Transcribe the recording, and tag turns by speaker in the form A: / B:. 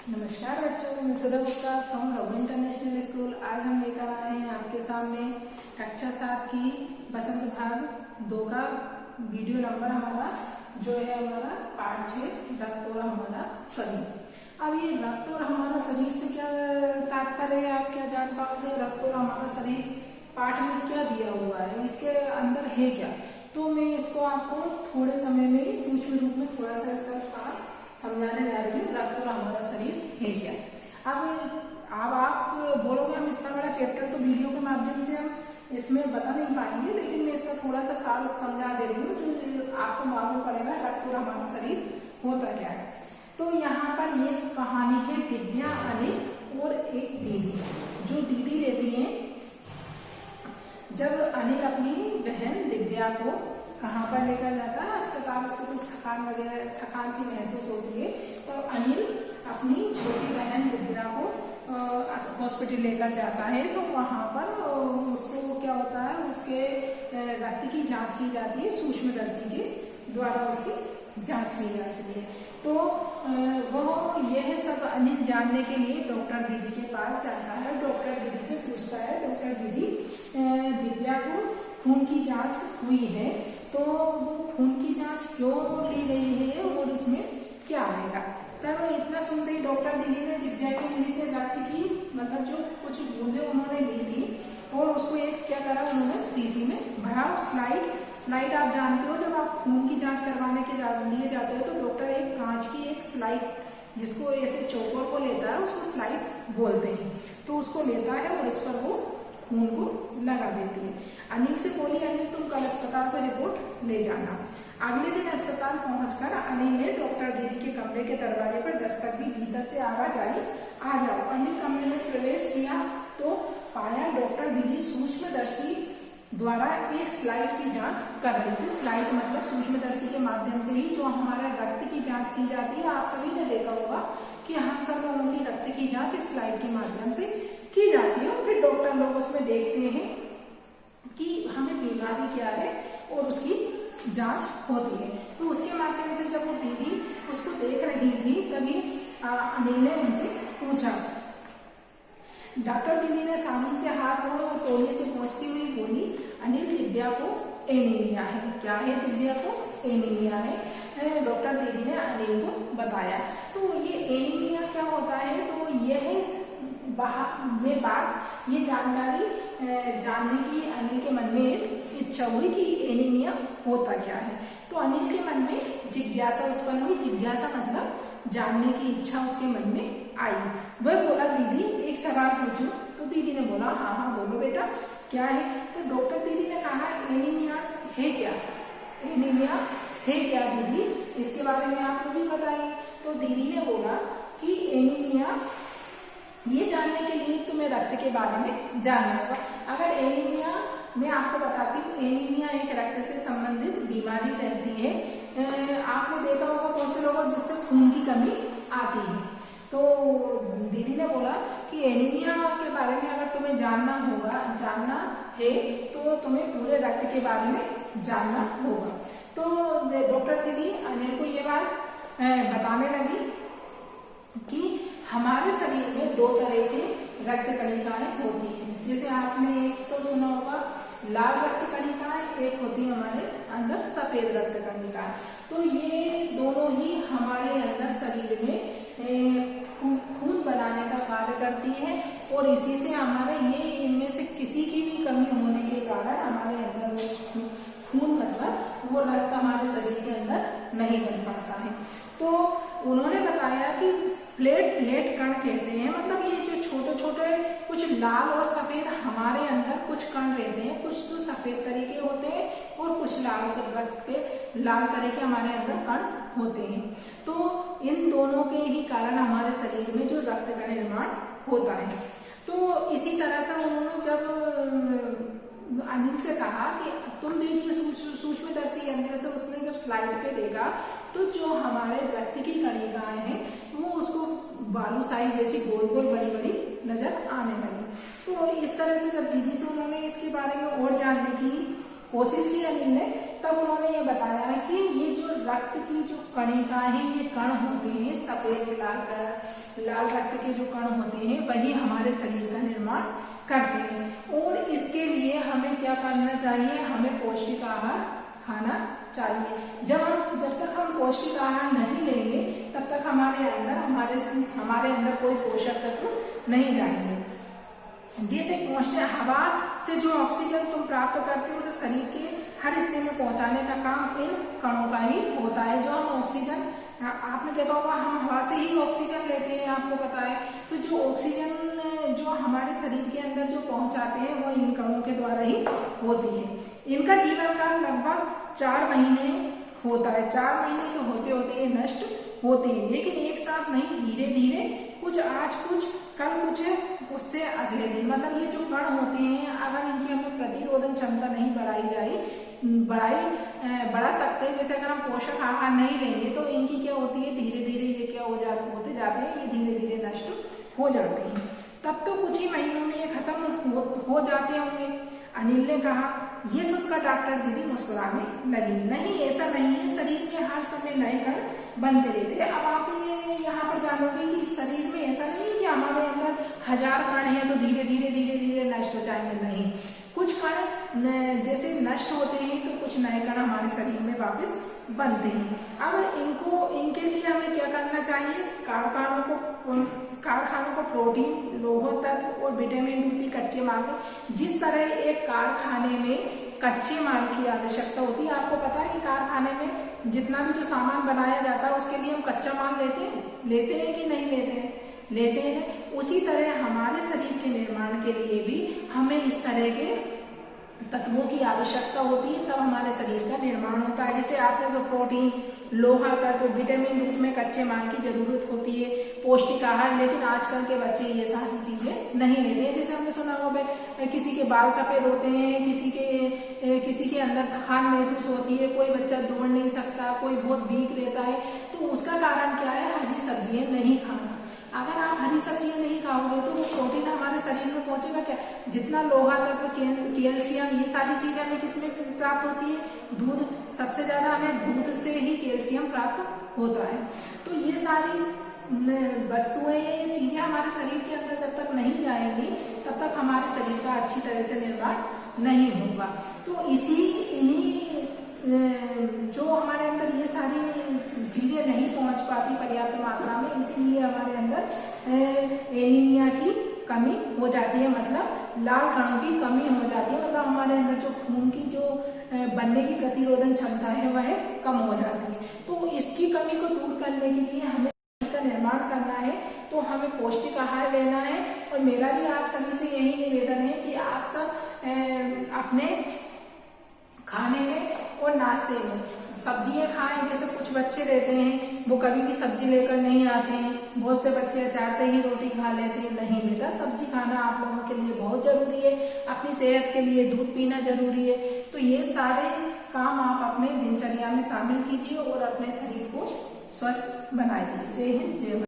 A: नमस्कार बच्चों, मैं Sudha Gupta from Love International school. आज हम लेकर आए हैं आपके सामने कक्षा 7 की बसंत भाग 2 का वीडियो नंबर हमारा जो है हमारा पार्ट 6 रक्त और हमारा शरीर। अब ये रक्त और हमारा शरीर से क्या तात्पर्य है, आप क्या जान पाओगे? रक्त और हमारा शरीर पाठ में क्या दिया हुआ है, इसके अंदर है क्या? तो मैं इसको आपको थोड़े समय में ही सूक्ष्म रूप में थोड़ा सा इसका सार समझाने जा रही हूँ। रक्त और हमारा शरीर है क्या। अब आप बोलोगे हम इतना बड़ा चैप्टर तो वीडियो के माध्यम से हम इसमें बता नहीं पाएंगे, लेकिन मैं इसका थोड़ा सा सार समझा दे रही हूँ जो आपको मालूम पड़ेगा रक्त और हमारा शरीर होता क्या है। तो यहाँ पर ये कहानी है दिव्या, अनिल और एक दीदी। जो दीदी रहती है, जब अनिल अपनी बहन दिव्या को कहाँ पर लेकर जाता है अस्पताल, उसको कुछ थकान सी महसूस होती है, तो अनिल अपनी छोटी बहन दिव्या को हॉस्पिटल लेकर जाता है। तो वहाँ पर उसको क्या होता है, उसके रक्त की जांच की जाती है, सूक्ष्मदर्शी के द्वारा उसकी जांच की जाती है। तो वह यह सब अनिल जानने के लिए डॉक्टर दीदी के पास जाता है। डॉक्टर दीदी से पूछता है, डॉक्टर दीदी दिव्या को खून की जांच हुई है, तो वो खून की जांच क्यों ली गई है और उसमें क्या आएगा? तब इतना सुनते ही डॉक्टर दीदी ने दिव्या की उंगली से रक्त की मतलब जो कुछ बूंदे उन्होंने ली थी और उसको एक क्या करा, उन्होंने शीशी में भरा। स्लाइड आप जानते हो, जब आप खून की जांच करवाने के लिए जाते हो तो डॉक्टर एक कांच की एक स्लाइड, जिसको ऐसे चौकोर को लेता है, उसको स्लाइड बोलते हैं, तो उसको लेता है और इस पर वो खून को लगा देती है। अनिल से बोली, अनिल तुम कल अस्पताल से रिपोर्ट ले जाना। अगले दिन अस्पताल पहुंचकर अनिल ने डॉक्टर दीदी के कमरे के दरवाजे पर दस्तक दी। भीतर से आवाज आई, आ जाओ। अनिल कमरे में प्रवेश किया तो पाया डॉक्टर दीदी सूक्ष्मदर्शी द्वारा एक स्लाइड की जांच कर रही थी। स्लाइड मतलब सूक्ष्मदर्शी के माध्यम से ही जो हमारे रक्त की जांच की जाती है। आप सभी ने देखा होगा कि हम सब लोगों की रक्त की जांच एक स्लाइड के माध्यम से की जाती है। फिर डॉक्टर लोग उसमें देखते हैं कि हमें बीमारी क्या है और उसकी जांच होती है। तो उसके माध्यम से जब वो दीदी उसको देख रही थी, तभी अनिल ने उनसे पूछा। डॉक्टर दीदी ने साबुन से हाथ धोए और तौलिए से पोंछती हुई बोली, अनिल दिव्या को एनीमिया है। क्या है? दिव्या को एनीमिया है। डॉक्टर दीदी ने अनिल को बताया। तो ये एनीमिया क्या होता है, तो ये जानकारी जानने की अनिल के मन में एक इच्छा हुई कि एनीमिया होता क्या है। तो अनिल के मन में जिज्ञासा उत्पन्न हुई। जिज्ञासा मतलब जानने की इच्छा उसके मन में आई। वह बोला, दीदी एक सवाल पूछूं? तो दीदी ने बोला, हाँ हाँ बोलो बेटा, क्या है? तो डॉक्टर दीदी ने कहा, एनीमिया है क्या? एनीमिया है क्या दीदी, इसके बारे में आप मुझे बताइए। तो दीदी ने बोला कि एनीमिया ये जानने के लिए तुम्हें रक्त के बारे में जानना होगा। अगर एनीमिया, मैं आपको बताती हूँ, एनीमिया एक रक्त से संबंधित बीमारी रहती है। आपने देखा होगा बहुत से लोगों जिससे खून की कमी आती है। तो दीदी ने बोला कि एनीमिया के बारे में अगर तुम्हें जानना है तो तुम्हें पूरे रक्त के बारे में जानना होगा। तो डॉक्टर दीदी अनिल को ये बात बताने लगी कि हमारे शरीर में 2 तरह के रक्त कणिकाएं होती हैं। जैसे आपने एक तो सुना होगा लाल रक्त कणिकाएं, एक होती है हमारे अंदर सफेद रक्त कणिकाएं। तो ये दोनों ही हमारे अंदर शरीर में खून बनाने का कार्य करती है और इसी से हमारे इनमें से किसी की भी कमी होने के कारण हमारे अंदर वो खून मतलब वो रक्त हमारे शरीर के अंदर नहीं बन पाता है। तो उन्होंने बताया कि प्लेटलेट कण कहते हैं, मतलब ये जो छोटे छोटे कुछ लाल और सफेद हमारे अंदर कुछ कण रहते हैं, कुछ तो सफेद तरीके होते हैं और कुछ लाल तरह के हमारे अंदर कण होते हैं। तो इन दोनों के ही कारण हमारे शरीर में जो रक्त का निर्माण होता है। तो इसी तरह से उन्होंने जब अनिल से कहा कि तुम देखिए सूक्ष्मदर्शी यंत्र से, उसने जब स्लाइड पे देखा तो जो हमारे रक्त की कणिकाएं हैं वो उसको बालूशाही जैसी गोल गोल बड़ी बड़ी नजर आने लगी। तो इस तरह से जब दीदी से उन्होंने इसके बारे में और जानने की कोशिश की अनिल ने, तब उन्होंने ये बताया कि ये जो रक्त की जो कणिकाएं हैं, ये कण होते हैं सफेद लाल रक्त के जो कण होते हैं वही हमारे शरीर का निर्माण करते हैं। और इसके लिए हमें क्या करना चाहिए, हमें पौष्टिक आहार खाना चाहिए। जब तक हम पौष्टिक आहार नहीं लेंगे तब तक हमारे अंदर कोई पोषक तत्व नहीं जाएंगे। जैसे पहुंचने हवा से जो ऑक्सीजन तुम प्राप्त करते हो, जो शरीर के हर हिस्से में पहुंचाने का काम इन कणों का ही होता है। जो हम ऑक्सीजन, आपने देखा होगा हम हवा से ही ऑक्सीजन लेते हैं, आपको पता है। तो जो ऑक्सीजन जो हमारे शरीर के अंदर जो पहुंचाते हैं वो इन कणों के द्वारा ही होती है। इनका जीवन काल लगभग 4 महीने होता है। 4 महीने के होते होते ये नष्ट होते हैं, लेकिन एक साथ नहीं, धीरे धीरे, कुछ आज कुछ कल कुछ उससे अगले दिन। मतलब ये जो कण होते हैं, अगर इनकी हमें प्रतिरोधन क्षमता नहीं बढ़ा सकते, जैसे अगर हम पोषक आहार नहीं लेंगे तो इनकी क्या होती है, धीरे धीरे ये क्या होते जाते हैं, ये धीरे धीरे नष्ट हो जाते हैं। तब तो कुछ ही महीनों में ये खत्म हो जाते होंगे। अनिल ने कहा। ये सुनकर डॉक्टर दीदी मुस्कुराने लगी। नहीं, ऐसा नहीं है, शरीर में हर समय नए कण बनते रहते हैं। अब आप ये यहाँ पर जानोगे कि शरीर में ऐसा नहीं है कि हमारे अंदर 1000 कण हैं तो धीरे धीरे नष्ट हो जाएंगे। नहीं, कुछ कण जैसे नष्ट होते हैं तो कुछ नए कण हमारे शरीर में वापस बनते हैं। अब इनके लिए हमें क्या करना चाहिए, कारखानों को प्रोटीन, लौह तत्व और विटामिन डी कच्चे माल, जिस तरह एक कारखाने में कच्चे माल की आवश्यकता होती है। आपको पता है कि कारखाने में जितना भी जो सामान बनाया जाता है उसके लिए हम कच्चा माल लेते हैं कि नहीं लेते हैं। उसी तरह हमारे शरीर के निर्माण के लिए भी हमें इस तरह के तत्वों की आवश्यकता होती है, तब हमारे शरीर का निर्माण होता है। जैसे आपने जो प्रोटीन, लोहा तत्व, विटामिन रूप में कच्चे माल की जरूरत होती है, पौष्टिक आहार, लेकिन आजकल के बच्चे ये सारी चीजें नहीं लेते हैं। जैसे हमने सुना होगा किसी के बाल सफेद होते हैं, किसी के अंदर थकान महसूस होती है, कोई बच्चा दौड़ नहीं सकता, कोई बहुत वीक रहता है, तो उसका कारण क्या है, हरी सब्जियां नहीं खाना। अगर आप हरी सब्जियां नहीं खाओगे तो वो प्रोटीन हमारे शरीर में पहुंचेगा क्या, जितना लोहा तत्व, कैल्शियम, ये सारी चीजें हमें किसमें प्राप्त होती है, दूध। सबसे ज्यादा हमें दूध से ही कैल्शियम प्राप्त होता है। तो ये सारी वस्तुएं, ये चीजें हमारे शरीर के अंदर जब तक नहीं जाएंगी तब तक हमारे शरीर का अच्छी तरह से निर्माण नहीं होगा। तो इन्हीं जो हमारे अंदर ये सारी चीजें नहीं पहुंच पाती पर्याप्त मात्रा में, इसीलिए हमारे अंदर एनीमिया की कमी हो जाती है, मतलब लाल कणों की कमी हो जाती है। मतलब हमारे अंदर जो खून की जो बनने की प्रतिरोधन क्षमता है वह कम हो जाती है। तो इसकी कमी को दूर करने के लिए हमें का निर्माण करना है, तो हमें पौष्टिक आहार लेना है। और मेरा भी आप सभी से यही निवेदन है कि आप सब अपने खाने में और नाश्ते में सब्जियां खाएं। जैसे कुछ बच्चे रहते हैं वो कभी भी सब्जी लेकर नहीं आते हैं, बहुत से बच्चे अचार से ही रोटी खा लेते हैं। नहीं बेटा, सब्जी खाना आप लोगों के लिए बहुत जरूरी है, अपनी सेहत के लिए दूध पीना जरूरी है। तो ये सारे काम आप अपने दिनचर्या में शामिल कीजिए और अपने शरीर को स्वस्थ बनाइए। जय हिंद, जय भारत।